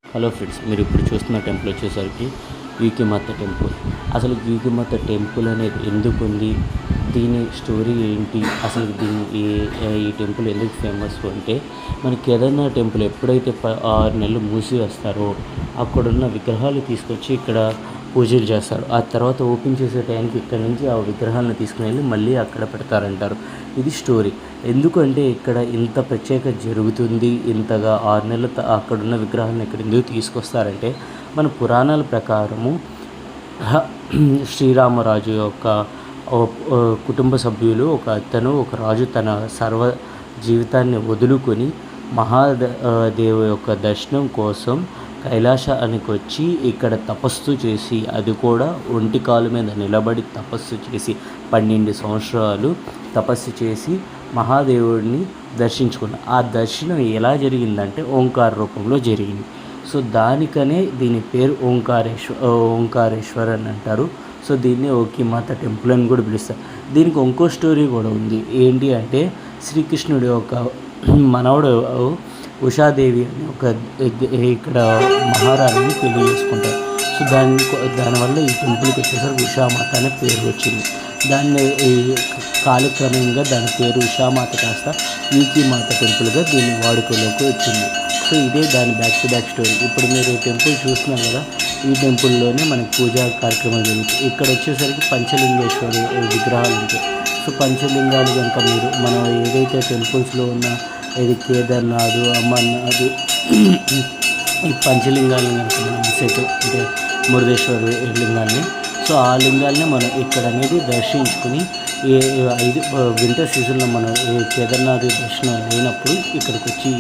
Hello friends, మీరు ఇప్పుడు చూస్తున్న టెంపుల్ వచ్చేసరికి యూకిమాత టెంపుల్. అసలు యూకిమాత టెంపుల్ అనేది ఎందుకు ఉంది, దీని స్టోరీ ఏంటి, అసలు ఈ టెంపుల్ ఎందుకు ఫేమస్ అంటే, మన కేదార్నాథ్ టెంపుల్ ఎప్పుడైతే 6 నెలలు మూసి వేస్తారో అక్కడున్న విగ్రహాలు తీసుకొచ్చి ఇక్కడ పూజలు చేస్తారు. ఆ తర్వాత ఓపెన్ చేసే టైంకి ఇక్కడ నుంచి ఆ విగ్రహాలను తీసుకుని వెళ్ళి మళ్ళీ అక్కడ పెడతారంటారు. ఇది స్టోరీ. ఎందుకంటే ఇక్కడ ఇంత ప్రత్యేకత జరుగుతుంది, ఇంతగా 6 నెలలు అక్కడున్న విగ్రహాలను ఇక్కడ ఎందుకు తీసుకొస్తారంటే, మన పురాణాల ప్రకారము శ్రీరామరాజు యొక్క కుటుంబ సభ్యులు ఒక రాజు తన సర్వ జీవితాన్ని వదులుకొని మహాదేవు యొక్క దర్శనం కోసం కైలాసానికి వచ్చి ఇక్కడ తపస్సు చేసి, అది కూడా ఒంటి కాలు మీద నిలబడి తపస్సు చేసి 12 సంవత్సరాలు తపస్సు చేసి మహాదేవుడిని దర్శించుకున్నారు. ఆ దర్శనం ఎలా జరిగిందంటే ఓంకార రూపంలో జరిగింది. సో దానికనే దీని పేరు ఓంకారేశ్వర్ అని అంటారు. సో దీన్ని యూకిమాత టెంపుల్ అని కూడా పిలుస్తారు. దీనికి ఇంకో స్టోరీ కూడా ఉంది. ఏంటి అంటే, శ్రీకృష్ణుడి యొక్క మనవడు ఉషాదేవి అని ఇక్కడ మహారాణిని పెళ్లి చేసుకుంటారు. సో దానివల్ల ఈ టెంపుల్కి వచ్చేసరికి ఉషామాత అనే పేరు వచ్చింది. దాన్ని కాలక్రమంగా దాని పేరు ఉషామాత కాస్త యూకిమాత టెంపుల్గా దీన్ని వాడుకలోకి వచ్చింది. సో ఇదే దాని బ్యాక్ టు బ్యాక్ స్టోరీ. ఇప్పుడు మీరు టెంపుల్ చూస్తున్నారు కదా, ఈ టెంపుల్లోనే మనకి పూజా కార్యక్రమాలు జరుగుతాయి. ఇక్కడ వచ్చేసరికి పంచలింగేశ్వరి విగ్రహాలు ఉంటాయి. సో పంచలింగాలు కనుక మనం ఏదైతే టెంపుల్స్లో ఉన్న ఇది కేదార్నాథ్, అమర్నాథ్, ఈ పంచలింగాలను కనుక మనం అంటే మురుదేశ్వర లింగాన్ని, సో ఆ లింగాల్ని మనం ఇక్కడ అనేది దర్శించుకుని వింటర్ సీజన్లో మనం కేదార్నాథ్ దర్శనం లేనప్పుడు ఇక్కడికి వచ్చి